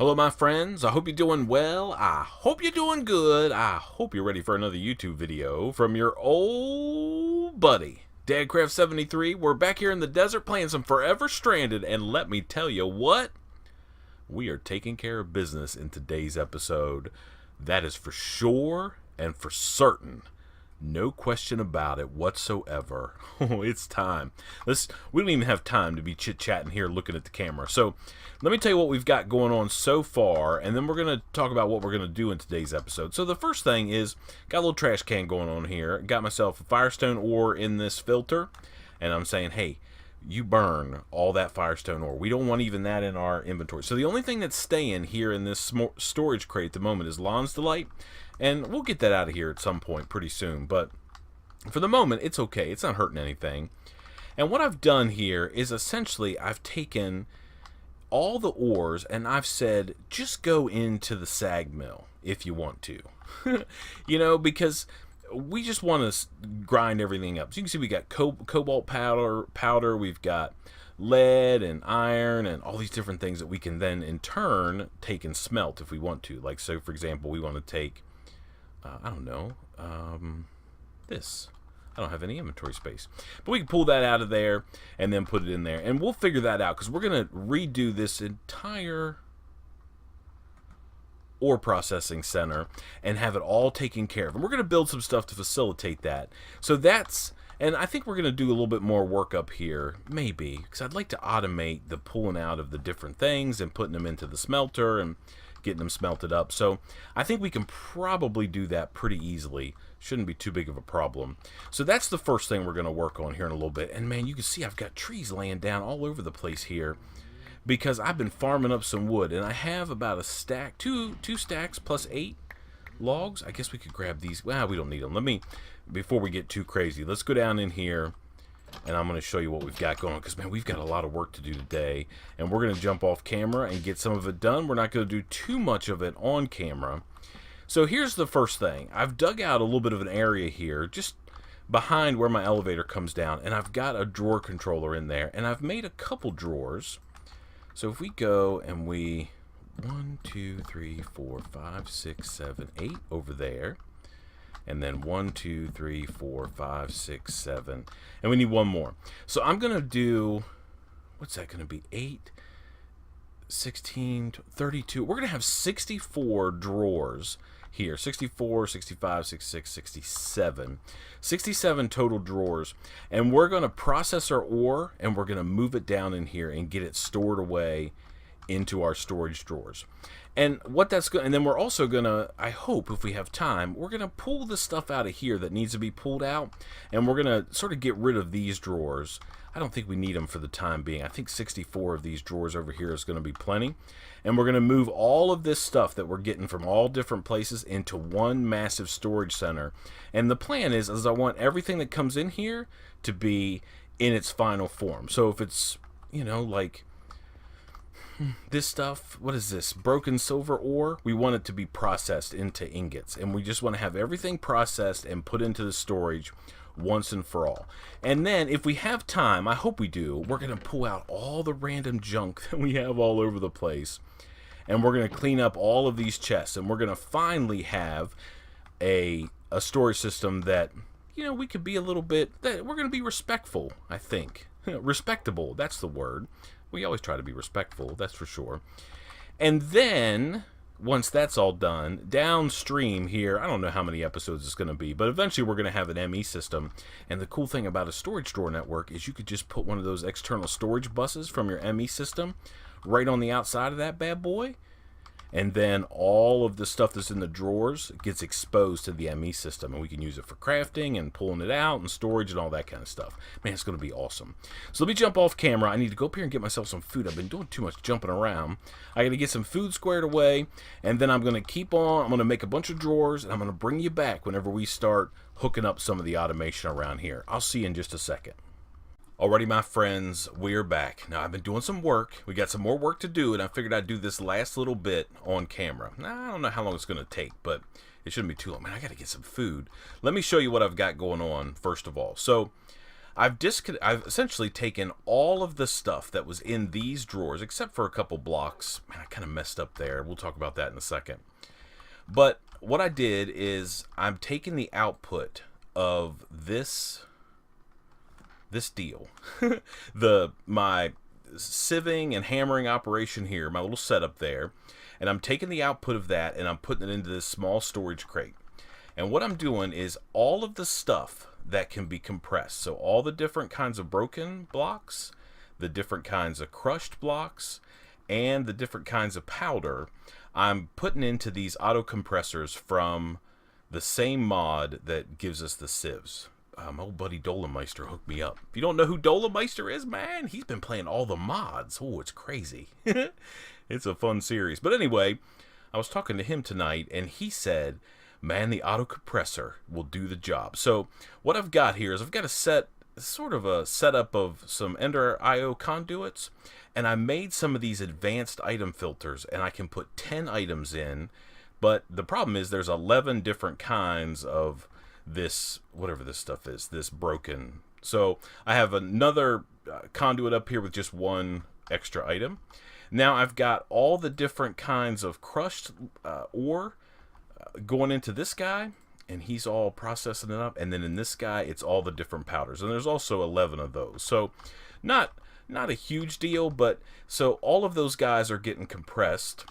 Hello, my friends. I hope you're doing well. I hope you're doing good. I hope you're ready for another YouTube video from your old buddy, Dadcraft73. We're back here in the desert playing some Forever Stranded, and let me tell you what, we are taking care of business in today's episode. That is for sure and for certain. No question about it whatsoever. Oh, it's time. We don't even have time to be chit-chatting here looking at the camera. So let me tell you what we've got going on so far, and then we're going to talk about what we're going to do in today's episode. So the first thing is, got a little trash can going on here. Got myself a Firestone ore in this filter, and I'm saying, hey, you burn all that Firestone ore. We don't want even that in our inventory. So the only thing that's staying here in this storage crate at the moment is Lon's Delight. And we'll get that out of here at some point pretty soon. But for the moment, it's okay. It's not hurting anything. And what I've done here is essentially I've taken all the ores and I've said, just go into the sag mill if you want to. You know, because we just want to grind everything up. So you can see we got cobalt powder, we've got lead and iron and all these different things that we can then in turn take and smelt if we want to. Like, so for example, we want to take I don't know, this. I don't have any inventory space. But we can pull that out of there and then put it in there. And we'll figure that out because we're going to redo this entire ore processing center and have it all taken care of. And we're going to build some stuff to facilitate that. So that's, and I think we're going to do a little bit more work up here, maybe, because I'd like to automate the pulling out of the different things and putting them into the smelter and getting them smelted up. So I think we can probably do that pretty easily. Shouldn't be too big of a problem. So that's the first thing we're going to work on here in a little bit. And man, you can see I've got trees laying down all over the place here because I've been farming up some wood, and I have about a stack, two stacks plus 8 logs. I guess we could grab these. Well, we don't need them. Before we get too crazy, let's go down in here and I'm going to show you what we've got going on, because man, we've got a lot of work to do today, and we're going to jump off camera and get some of it done. We're not going to do too much of it on camera. So here's the first thing. I've dug out a little bit of an area here just behind where my elevator comes down, and I've got a drawer controller in there, and I've made a couple drawers. So if we go and we 1 2 3 4 5 6 7 8 over there, and then 1 2 3 4 5 6 7, and we need one more. So I'm gonna do, what's that gonna be, 8 16 32. We're gonna have 64 drawers here. 64 65 66 67 67 total drawers, and we're gonna process our ore and we're gonna move it down in here and get it stored away into our storage drawers. And what that's going, and then we're also gonna, I hope if we have time, we're gonna pull the stuff out of here that needs to be pulled out, and we're gonna sort of get rid of these drawers. I don't think we need them for the time being. I think 64 of these drawers over here is going to be plenty. And we're going to move all of this stuff that we're getting from all different places into one massive storage center. And the plan is I want everything that comes in here to be in its final form. So if it's, you know, like this stuff, what is this, broken silver ore, we want it to be processed into ingots, and we just want to have everything processed and put into the storage once and for all. And then if we have time, I hope we do, we're going to pull out all the random junk that we have all over the place, and we're going to clean up all of these chests, and we're going to finally have a storage system that, you know, we could be a little bit, that we're going to be respectful, I think. Respectable, that's the word. We always try to be respectful, that's for sure. And then, once that's all done, downstream here, I don't know how many episodes it's going to be, but eventually we're going to have an ME system. And the cool thing about a storage drawer network is you could just put one of those external storage buses from your ME system right on the outside of that bad boy. And then all of the stuff that's in the drawers gets exposed to the ME system, and we can use it for crafting and pulling it out and storage and all that kind of stuff. Man, it's going to be awesome. So let me jump off camera. I need to go up here and get myself some food. I've been doing too much jumping around. I got to get some food squared away, and then I'm going to keep on. I'm going to make a bunch of drawers, and I'm going to bring you back whenever we start hooking up some of the automation around here. I'll see you in just a second. Alrighty, my friends, we're back. Now, I've been doing some work. We got some more work to do, and I figured I'd do this last little bit on camera. Now, I don't know how long it's going to take, but it shouldn't be too long. Man, I got to get some food. Let me show you what I've got going on, first of all. So, I've essentially taken all of the stuff that was in these drawers, except for a couple blocks. Man, I kind of messed up there. We'll talk about that in a second. But what I did is I'm taking the output of this deal, my sieving and hammering operation here, my little setup there, and I'm taking the output of that and I'm putting it into this small storage crate. And what I'm doing is all of the stuff that can be compressed, so all the different kinds of broken blocks, the different kinds of crushed blocks, and the different kinds of powder, I'm putting into these auto compressors from the same mod that gives us the sieves. My old buddy Dolomeister hooked me up. If you don't know who Dolomeister is, man, he's been playing all the mods. Oh, it's crazy. It's a fun series. But anyway, I was talking to him tonight, and he said, man, the auto compressor will do the job. So what I've got here is I've got sort of a setup of some Ender IO conduits, and I made some of these advanced item filters, and I can put 10 items in. But the problem is there's 11 different kinds of this, whatever this stuff is, this broken. So I have another conduit up here with just one extra item. Now I've got all the different kinds of crushed ore going into this guy, and he's all processing it up. And then in this guy, it's all the different powders, and there's also 11 of those. So not a huge deal, but so all of those guys are getting compressed.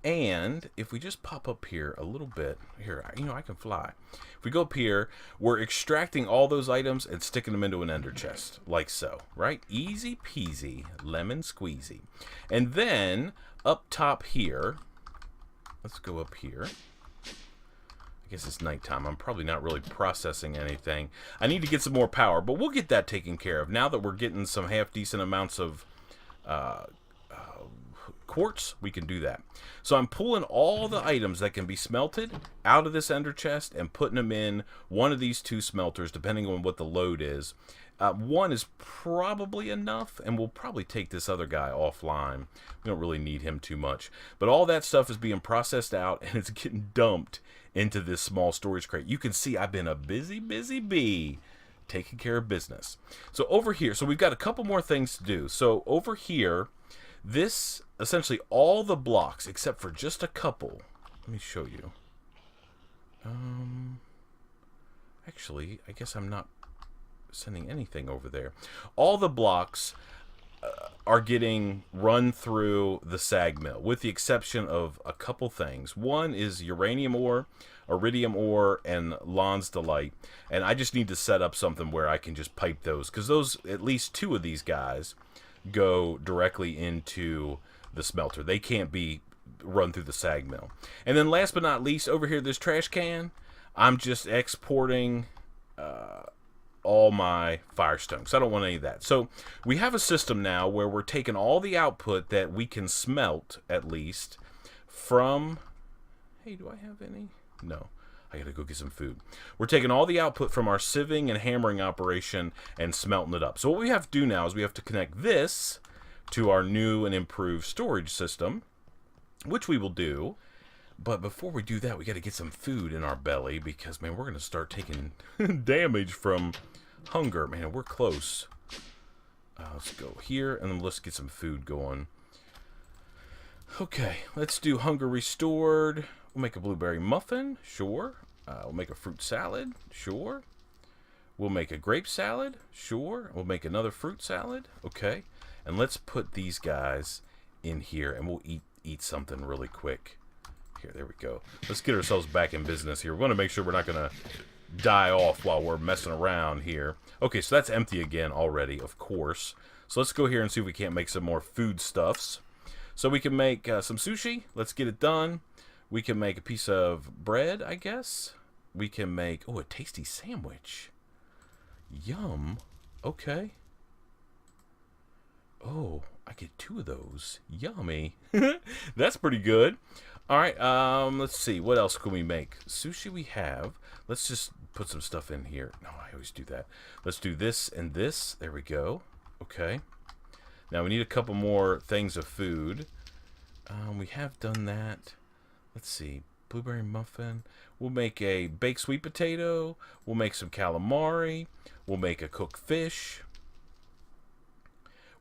And if we just pop up here a little bit, here, I can fly. If we go up here, we're extracting all those items and sticking them into an ender chest, like so, right? Easy peasy, lemon squeezy. And then up top here, let's go up here. I guess it's nighttime. I'm probably not really processing anything. I need to get some more power, but we'll get that taken care of. Now that we're getting some half-decent amounts of quartz, we can do that. So I'm pulling all the items that can be smelted out of this ender chest and putting them in one of these two smelters, depending on what the load is. One is probably enough, and we'll probably take this other guy offline. We don't really need him too much. But all that stuff is being processed out, and it's getting dumped into this small storage crate. You can see I've been a busy bee taking care of business. So over here, so we've got a couple more things to do. So over here, this, essentially all the blocks, except for just a couple. Let me show you. Actually, I guess I'm not sending anything over there. All the blocks are getting run through the sag mill, with the exception of a couple things. One is uranium ore, iridium ore, and Lon's Delight. And I just need to set up something where I can just pipe those, because those, at least two of these guys, go directly into the smelter. They can't be run through the sag mill. And then last but not least, over here, this trash can, I'm just exporting all my firestone, because I don't want any of that. So we have a system now where we're taking all the output that we can smelt, at least, from... Hey, do I have any? No. I gotta go get some food. We're taking all the output from our sieving and hammering operation and smelting it up. So what we have to do now is we have to connect this to our new and improved storage system, which we will do. But before we do that, we got to get some food in our belly, because, man, we're going to start taking damage from hunger. Man, we're close. Let's go here, and then let's get some food going. Okay, let's do hunger restored. We'll make a blueberry muffin. Sure. We'll make a fruit salad. Sure. We'll make a grape salad. Sure. We'll make another fruit salad. Okay. And let's put these guys in here, and we'll eat something really quick. Here, there we go. Let's get ourselves back in business here. We want to make sure we're not going to die off while we're messing around here. Okay, so that's empty again already, of course. So let's go here and see if we can't make some more foodstuffs. So we can make some sushi. Let's get it done. We can make a piece of bread, I guess. We can make, oh, a tasty sandwich. Yum. Okay. Oh, I get 2 of those. Yummy. That's pretty good. All right, let's see. What else can we make? Sushi we have. Let's just put some stuff in here. No, I always do that. Let's do this and this. There we go. Okay. Now we need a couple more things of food. We have done that. Let's see. Blueberry muffin. We'll make a baked sweet potato. We'll make some calamari. We'll make a cooked fish.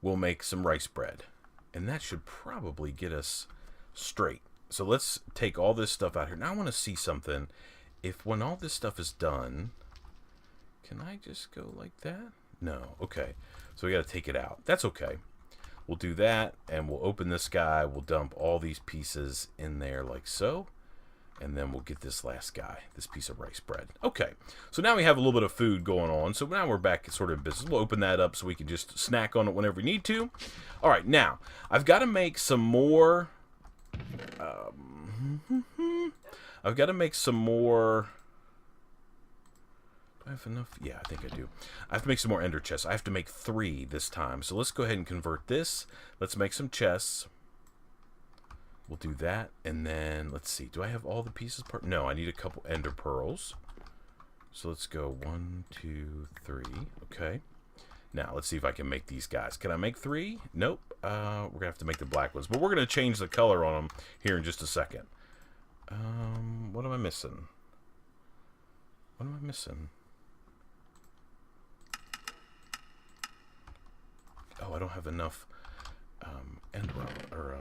We'll make some rice bread. And that should probably get us straight. So let's take all this stuff out here. Now I want to see something. If when all this stuff is done, can I just go like that? No. Okay. So we got to take it out. That's okay. We'll do that, and we'll open this guy. We'll dump all these pieces in there like so. And then we'll get this last guy, this piece of rice bread. Okay, so now we have a little bit of food going on. So now we're back sort of in business. We'll open that up so we can just snack on it whenever we need to. All right, now, I've got to make some more... I've got to make some more... Do I have enough? Yeah, I think I do. I have to make some more ender chests. I have to make 3 this time. So let's go ahead and convert this. Let's make some chests. We'll do that, and then, let's see. Do I have all the pieces? No, I need a couple ender pearls. So let's go 1, 2, 3. Okay. Now, let's see if I can make these guys. Can I make 3? Nope. We're going to have to make the black ones. But we're going to change the color on them here in just a second. What am I missing? What am I missing? Oh, I don't have enough end rod, or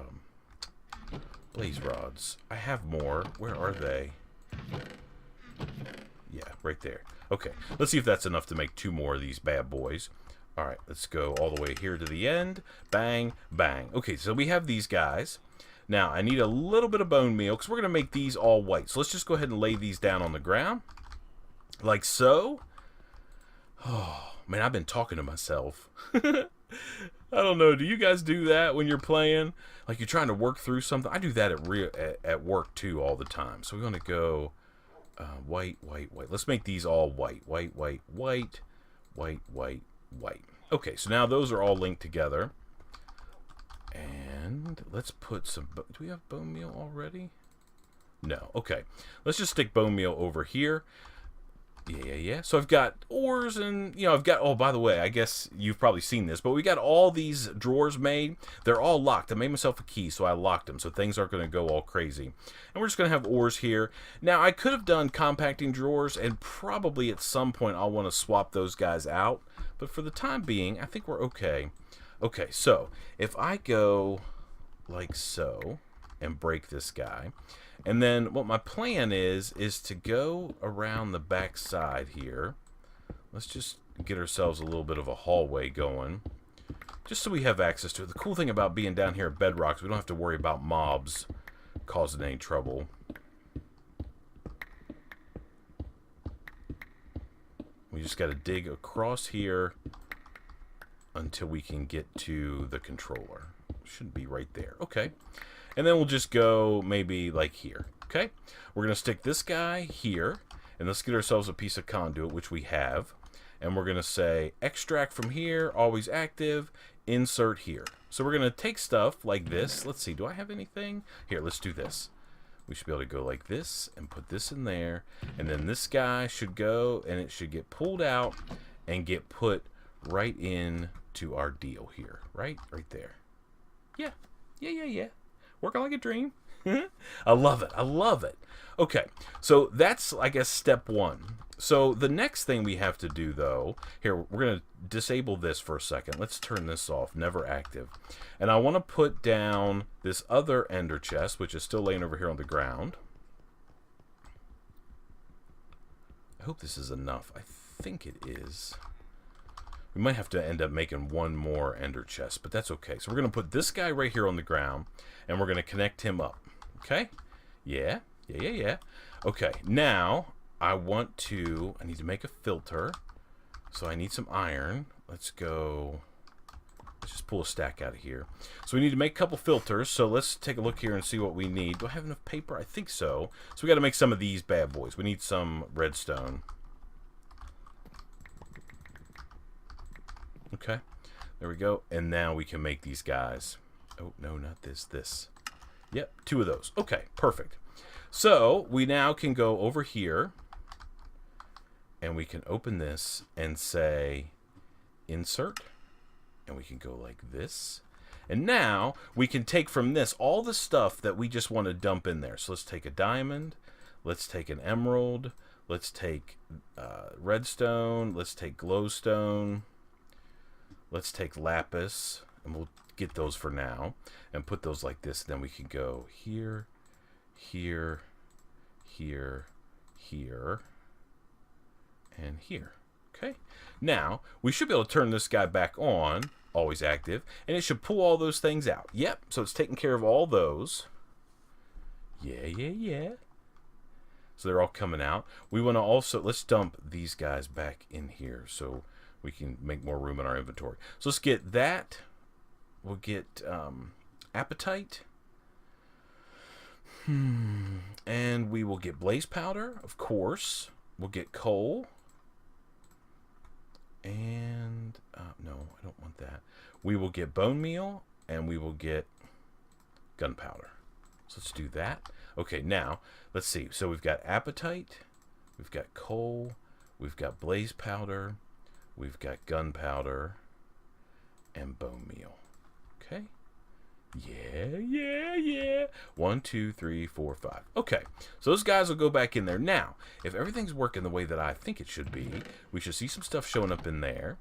blaze rods. I have more. Where are they? Yeah, right there. Okay, let's see if that's enough to make 2 more of these bad boys. All right, let's go all the way here to the end. Bang, bang. Okay, so we have these guys. Now, I need a little bit of bone meal because we're going to make these all white. So let's just go ahead and lay these down on the ground. Like so. Oh, man, I've been talking to myself. I don't know. Do you guys do that when you're playing? Like you're trying to work through something? I do that at work too all the time. So we're going to go white, white, white. Let's make these all white. White, white, white, white, white, white. Okay, so now those are all linked together. And let's put some... Do we have bone meal already? No. Okay. Let's just stick bone meal over here. Yeah. So I've got ores and, I've got... Oh, by the way, I guess you've probably seen this, but we got all these drawers made. They're all locked. I made myself a key, so I locked them, so things aren't going to go all crazy. And we're just going to have ores here. Now, I could have done compacting drawers, and probably at some point I'll want to swap those guys out. But for the time being, I think we're okay. Okay, so if I go like so and break this guy... And then what my plan is to go around the back side here. Let's just get ourselves a little bit of a hallway going. Just so we have access to it. The cool thing about being down here at Bedrock is we don't have to worry about mobs causing any trouble. We just got to dig across here until we can get to the controller. Should be right there. Okay. And then we'll just go maybe like here, okay? We're going to stick this guy here, and let's get ourselves a piece of conduit, which we have. And we're going to say extract from here, always active, insert here. So we're going to take stuff like this. Let's see, do I have anything? Here, let's do this. We should be able to go like this and put this in there. And then this guy should go, and it should get pulled out and get put right in to our deal here, right? Right there. Yeah. Working like a dream. I love it. I love it. Okay, so that's, I guess, step 1. So the next thing we have to do, though, here, we're going to disable this for a second. Let's turn this off, never active. And I want to put down this other ender chest, which is still laying over here on the ground. I hope this is enough. I think it is. We might have to end up making 1 more ender chest, but that's okay. So we're going to put this guy right here on the ground, and we're going to connect him up. Okay? Yeah. Okay, now I need to make a filter. So I need some iron. Let's just pull a stack out of here. So we need to make a couple filters. So let's take a look here and see what we need. Do I have enough paper? I think so. So we got to make some of these bad boys. We need some redstone. Okay, there we go. And now we can make these guys. Oh, no, not this. Yep, 2 of those. Okay, perfect. So we now can go over here and we can open this and say insert. And we can go like this. And now we can take from this all the stuff that we just want to dump in there. So let's take a diamond. Let's take an emerald. Let's take redstone. Let's take glowstone. Let's take lapis, and we'll get those for now and put those like this. Then we can go here, here, here, here, and here. Okay. Now we should be able to turn this guy back on, always active, and it should pull all those things out. Yep. So it's taking care of all those. Yeah. So they're all coming out. We want to also, let's dump these guys back in here so we can make more room in our inventory. So let's get that. We'll get appetite. And we will get blaze powder, of course. We'll get coal. And, no, I don't want that. We will get bone meal, and we will get gunpowder. So let's do that. Okay, now, let's see. So we've got appetite, we've got coal, we've got blaze powder, we've got gunpowder, and bone meal. Okay? Yeah. 1, 2, 3, 4, 5. Okay, so those guys will go back in there. Now, if everything's working the way that I think it should be, we should see some stuff showing up in there.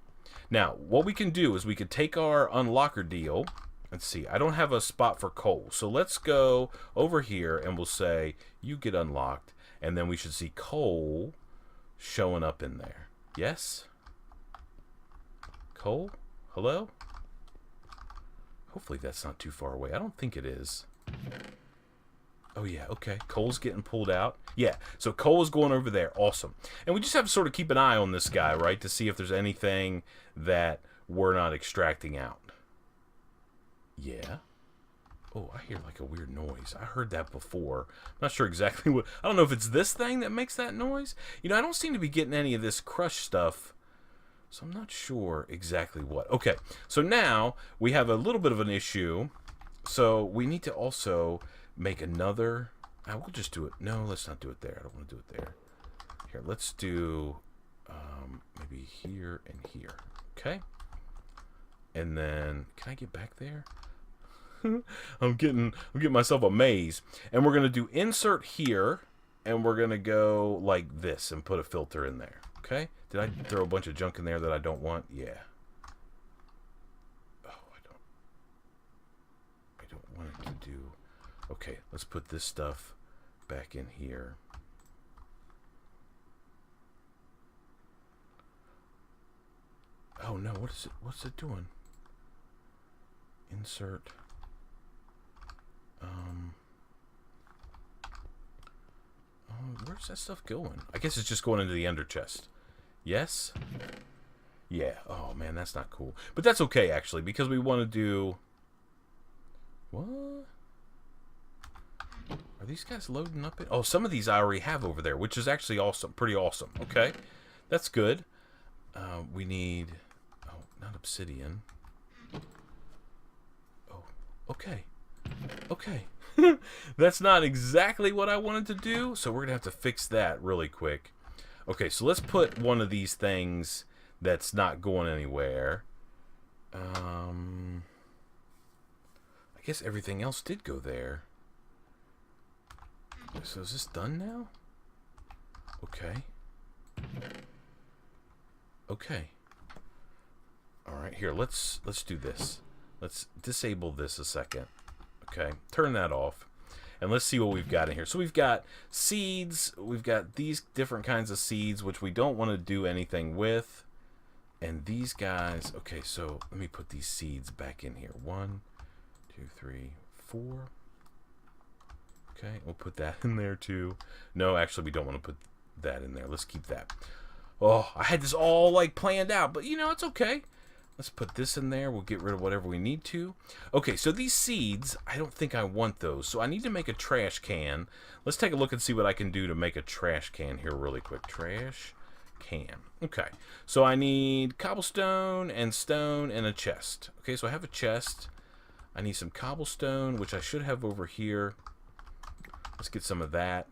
Now, what we can do is we could take our unlocker deal. Let's see, I don't have a spot for coal. So let's go over here and we'll say, you get unlocked. And then we should see coal showing up in there. Yes? Coal? Hello? Hopefully that's not too far away. I don't think it is. Oh yeah, okay. Coal's getting pulled out. Yeah, so coal is going over there. Awesome. And we just have to sort of keep an eye on this guy, right? To see if there's anything that we're not extracting out. Yeah. Oh, I hear like a weird noise. I heard that before. I'm not sure exactly what... I don't know if it's this thing that makes that noise. You know, I don't seem to be getting any of this crush stuff. So I'm not sure exactly what. Okay, so now we have a little bit of an issue. So we need to also make another... we'll just do it. No, let's not do it there. I don't want to do it there. Here, let's do maybe here and here. Okay? And then, can I get back there? I'm getting myself a maze. And we're going to do insert here, and we're going to go like this and put a filter in there. Okay? Did I throw a bunch of junk in there that I don't want? Yeah. Oh, I don't want it to do... Okay, let's put this stuff back in here. Oh no, what is it? What's it doing? Insert. Where's that stuff going? I guess it's just going into the ender chest. Yes? Yeah. Oh man, that's not cool. But that's okay actually, because we want to do... What? Are these guys loading up? Oh, some of these I already have over there, which is actually awesome. Pretty awesome. Okay. That's good. We need... Oh, not obsidian. Oh, okay. Okay. That's not exactly what I wanted to do, so we're going to have to fix that really quick. Okay, so let's put one of these things that's not going anywhere. I guess everything else did go there. So is this done now? Okay. Okay. Alright, here, let's do this. Let's disable this a second. Okay, turn that off. And let's see what we've got in here. So we've got seeds. We've got these different kinds of seeds, which we don't want to do anything with. And these guys... Okay, so let me put these seeds back in here. 1, 2, 3, 4. Okay, we'll put that in there too. No, actually, we don't want to put that in there. Let's keep that. Oh, I had this all like planned out, but you know, it's okay. Let's put this in there. We'll get rid of whatever we need to. Okay, so these seeds, I don't think I want those. So I need to make a trash can. Let's take a look and see what I can do to make a trash can here really quick. Trash can. Okay, so I need cobblestone and stone and a chest. Okay, so I have a chest. I need some cobblestone, which I should have over here. Let's get some of that.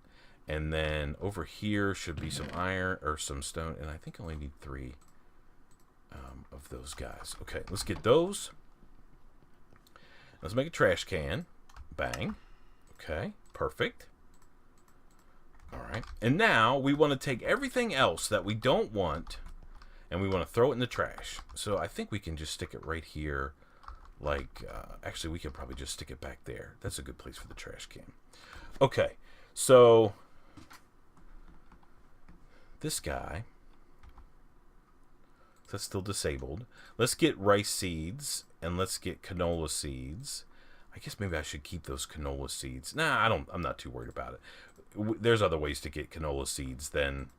And then over here should be some iron or some stone. And I think I only need 3 of those guys. Okay, let's get those. Let's make a trash can. Bang. Okay, perfect. All right. And now we want to take everything else that we don't want and we want to throw it in the trash. So I think we can just stick it right here. Like, actually, we could probably just stick it back there. That's a good place for the trash can. Okay. So this guy, that's still disabled. Let's get rice seeds and let's get canola seeds. I guess maybe I should keep those canola seeds. Nah, I'm not too worried about it. There's other ways to get canola seeds than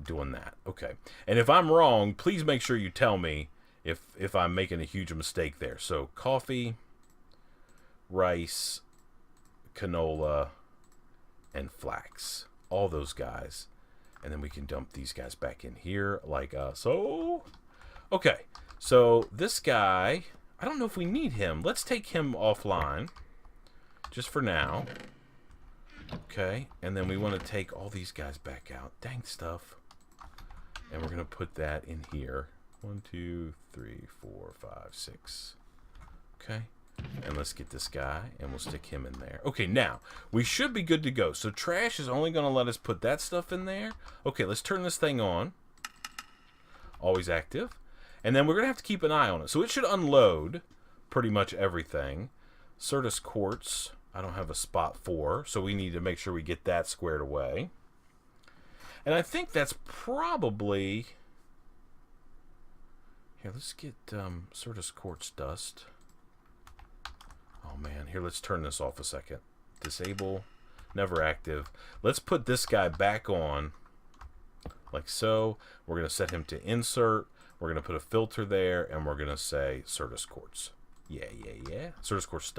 doing that. Okay. And if I'm wrong, please make sure you tell me if I'm making a huge mistake there. So coffee, rice, canola, and flax. All those guys. And then we can dump these guys back in here like so. Okay. So this guy, I don't know if we need him. Let's take him offline just for now. Okay, and then we want to take all these guys back out. Dang stuff. And we're going to put that in here. 1, 2, 3, 4, 5, 6. Okay, and let's get this guy, and we'll stick him in there. Okay, now, we should be good to go. So trash is only going to let us put that stuff in there. Okay, let's turn this thing on. Always active. And then we're going to have to keep an eye on it. So it should unload pretty much everything. Certus quartz, I don't have a spot for, so we need to make sure we get that squared away. And I think that's probably... Here, let's get Certus quartz dust. Oh man, here, let's turn this off a second. Disable, never active. Let's put this guy back on, like so. We're going to set him to insert. We're going to put a filter there, and we're going to say Certus quartz. Yeah. Certus quartz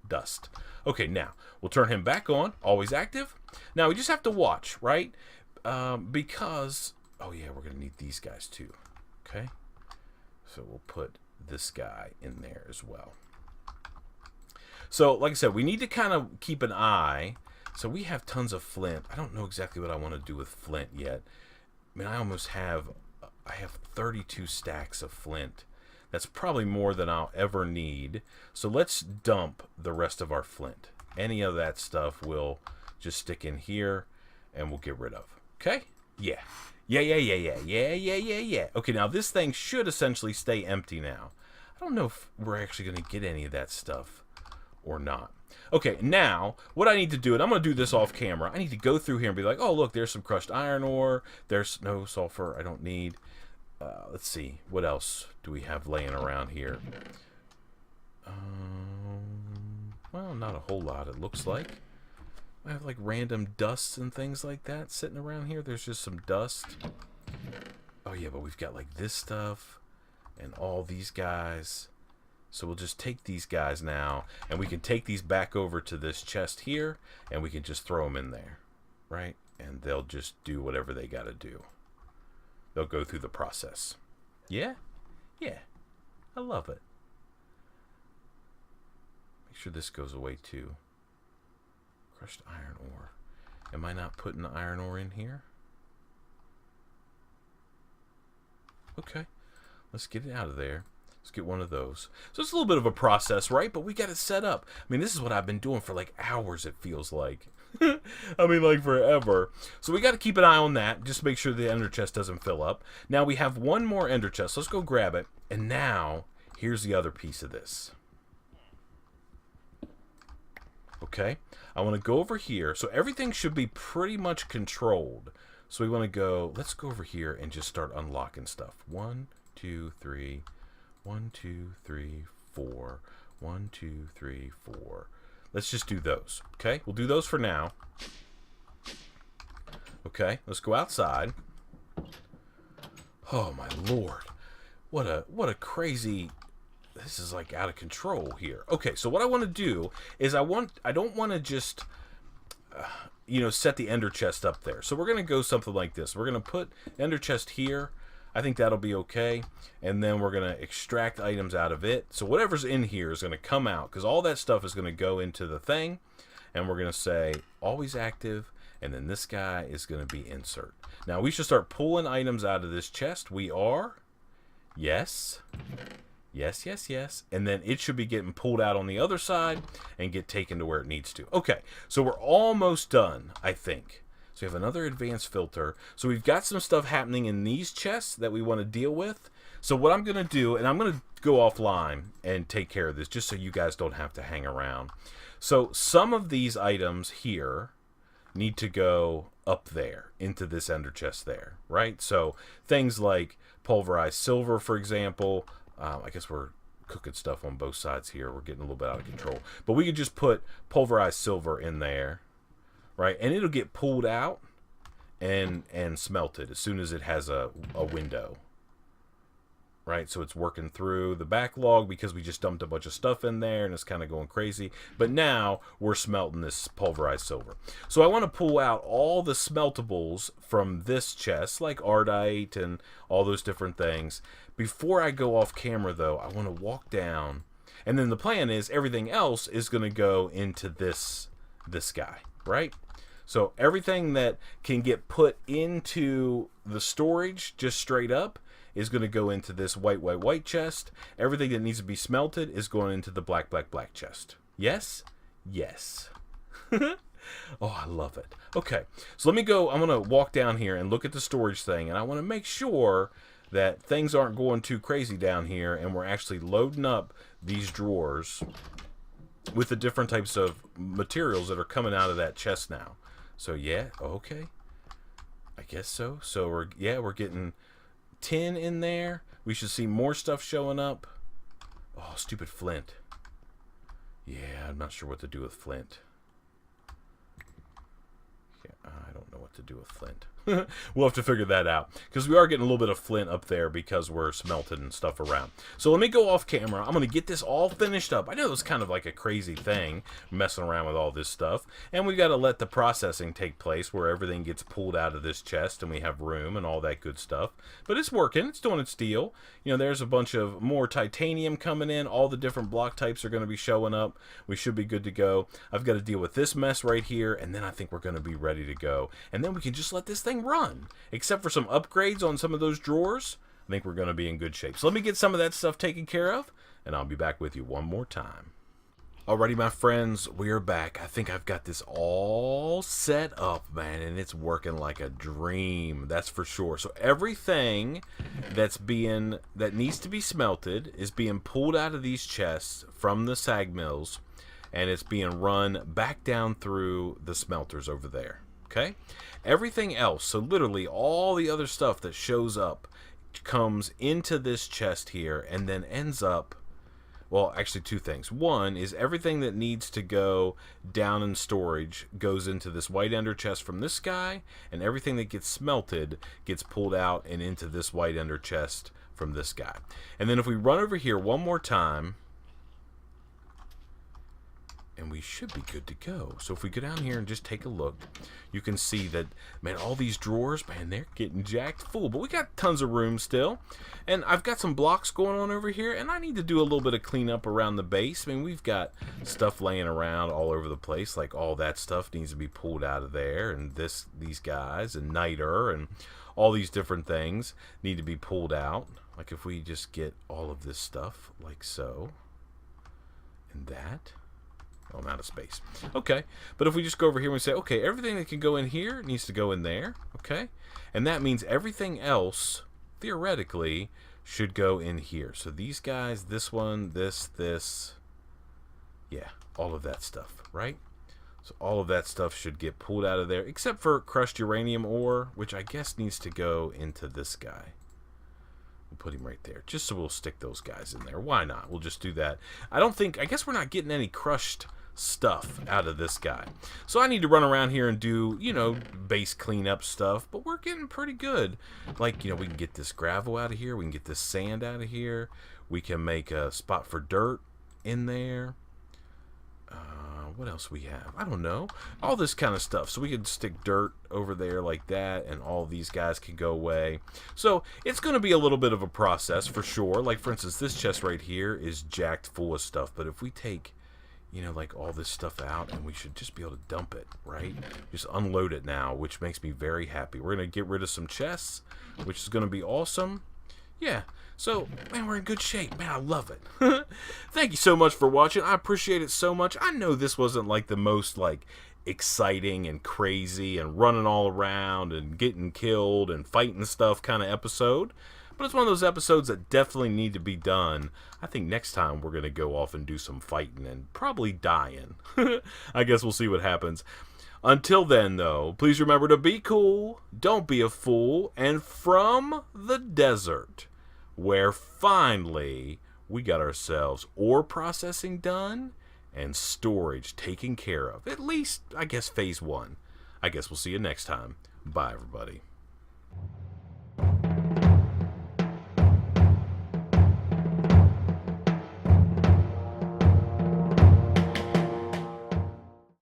dust. Okay, now, we'll turn him back on. Always active. Now, we just have to watch, right? Because... Oh, yeah, we're going to need these guys, too. Okay? So, we'll put this guy in there as well. So, like I said, we need to kind of keep an eye. So, we have tons of flint. I don't know exactly what I want to do with flint yet. I mean, I almost have... I have 32 stacks of flint. That's probably more than I'll ever need. So let's dump the rest of our flint. Any of that stuff we'll just stick in here and we'll get rid of. Okay? Yeah. Okay, now this thing should essentially stay empty now. I don't know if we're actually going to get any of that stuff or not. Okay, now, what I need to do, and I'm going to do this off camera, I need to go through here and be like, oh, look, there's some crushed iron ore. There's no sulfur I don't need. Let's see, what else do we have laying around here? Well, not a whole lot, it looks like. I have like random dusts and things like that sitting around here. There's just some dust. Oh yeah, but we've got like this stuff and all these guys. So we'll just take these guys now, and we can take these back over to this chest here, and we can just throw them in there, right? And they'll just do whatever they got to do. They'll go through the process. Yeah? Yeah. I love it. Make sure this goes away too. Crushed iron ore. Am I not putting the iron ore in here? Okay. Let's get it out of there. Let's get one of those. So it's a little bit of a process, right? But we got it set up. I mean, this is what I've been doing for like hours, it feels like. I mean, like forever. So we got to keep an eye on that. Just make sure the ender chest doesn't fill up. Now we have one more ender chest. Let's go grab it. And now, here's the other piece of this. Okay. I want to go over here. So everything should be pretty much controlled. So we want to go, let's go over here and just start unlocking stuff. 1, 2, 3... 1, 2, 3, 4. 1, 2, 3, 4. Let's just do those. Okay, we'll do those for now. Okay, let's go outside. Oh my lord, what a crazy! This is like out of control here. Okay, so what I want to do is I don't want to just set the ender chest up there. So we're gonna go something like this. We're gonna put ender chest here. I think that'll be okay. And then we're going to extract items out of it. So whatever's in here is going to come out, because all that stuff is going to go into the thing. And we're going to say always active. And then this guy is going to be insert. Now we should start pulling items out of this chest. We are. Yes. Yes. And then it should be getting pulled out on the other side and get taken to where it needs to. Okay. So we're almost done, I think. So we have another advanced filter. So we've got some stuff happening in these chests that we want to deal with. So what I'm going to do, and I'm going to go offline and take care of this just so you guys don't have to hang around. So some of these items here need to go up there into this ender chest there, right? So things like pulverized silver, for example. I guess we're cooking stuff on both sides here. We're getting a little bit out of control. But we could just put pulverized silver in there, right? And it'll get pulled out and smelted as soon as it has a window. Right, so it's working through the backlog because we just dumped a bunch of stuff in there and it's kind of going crazy. But now we're smelting this pulverized silver. So I want to pull out all the smeltables from this chest, like ardite and all those different things. Before I go off camera, though, I want to walk down. And then the plan is everything else is going to go into this guy, right? So everything that can get put into the storage just straight up is going to go into this white chest. Everything that needs to be smelted is going into the black chest. Yes? Yes. Oh, I love it. Okay, so let me go. I'm going to walk down here and look at the storage thing, and I want to make sure that things aren't going too crazy down here, and we're actually loading up these drawers with the different types of materials that are coming out of that chest now. So, yeah, okay. I guess so. So, we're getting tin in there. We should see more stuff showing up. Oh, stupid flint. Yeah, I'm not sure what to do with flint. Yeah, I don't know what to do with flint. We'll have to figure that out, because we are getting a little bit of flint up there because we're smelting stuff around. So let me go off camera. I'm going to get this all finished up. I know it's kind of like a crazy thing, messing around with all this stuff. And we've got to let the processing take place where everything gets pulled out of this chest and we have room and all that good stuff. But it's working. It's doing its deal. You know, there's a bunch of more titanium coming in. All the different block types are going to be showing up. We should be good to go. I've got to deal with this mess right here, and then I think we're going to be ready to go. And then we can just let this thing run. Except for some upgrades on some of those drawers, I think we're going to be in good shape. So let me get some of that stuff taken care of, and I'll be back with you one more time. Alrighty, my friends, we are back. I think I've got this all set up, man, and it's working like a dream. That's for sure. So everything that needs to be smelted is being pulled out of these chests from the sag mills, and it's being run back down through the smelters over there. Okay? Everything else, so literally all the other stuff that shows up comes into this chest here and then ends up, well, actually two things. One is everything that needs to go down in storage goes into this white ender chest from this guy, and everything that gets smelted gets pulled out and into this white ender chest from this guy. And then if we run over here one more time, and we should be good to go. So if we go down here and just take a look, you can see that, man, all these drawers, man, they're getting jacked full. But we got tons of room still. And I've got some blocks going on over here, and I need to do a little bit of cleanup around the base. I mean, we've got stuff laying around all over the place. Like all that stuff needs to be pulled out of there. And these guys, and niter, and all these different things need to be pulled out. Like if we just get all of this stuff, like so, and that. Oh, I'm out of space. Okay, but if we just go over here and we say, okay, everything that can go in here needs to go in there, okay? And that means everything else, theoretically, should go in here. So these guys, this one, this, yeah, all of that stuff, right? So all of that stuff should get pulled out of there, except for crushed uranium ore, which I guess needs to go into this guy. We'll put him right there, just so we'll stick those guys in there. Why not? We'll just do that. I guess we're not getting any crushed stuff out of this guy. So I need to run around here and do, you know, base cleanup stuff, but we're getting pretty good. Like, you know, we can get this gravel out of here. We can get this sand out of here. We can make a spot for dirt in there. What else we have? I don't know. All this kind of stuff. So we could stick dirt over there like that, and all these guys can go away. So it's going to be a little bit of a process for sure. Like, for instance, this chest right here is jacked full of stuff. But if we take, you know, like all this stuff out, and we should just be able to dump it, right? Just unload it now, which makes me very happy. We're going to get rid of some chests, which is going to be awesome. Yeah. So, man, we're in good shape. Man, I love it. Thank you so much for watching. I appreciate it so much. I know this wasn't like the most like exciting and crazy and running all around and getting killed and fighting stuff kind of episode. But it's one of those episodes that definitely need to be done. I think next time we're going to go off and do some fighting and probably dying. I guess we'll see what happens. Until then, though, please remember to be cool, don't be a fool, and from the desert, where finally we got ourselves ore processing done and storage taken care of. At least, I guess, phase 1. I guess we'll see you next time. Bye, everybody.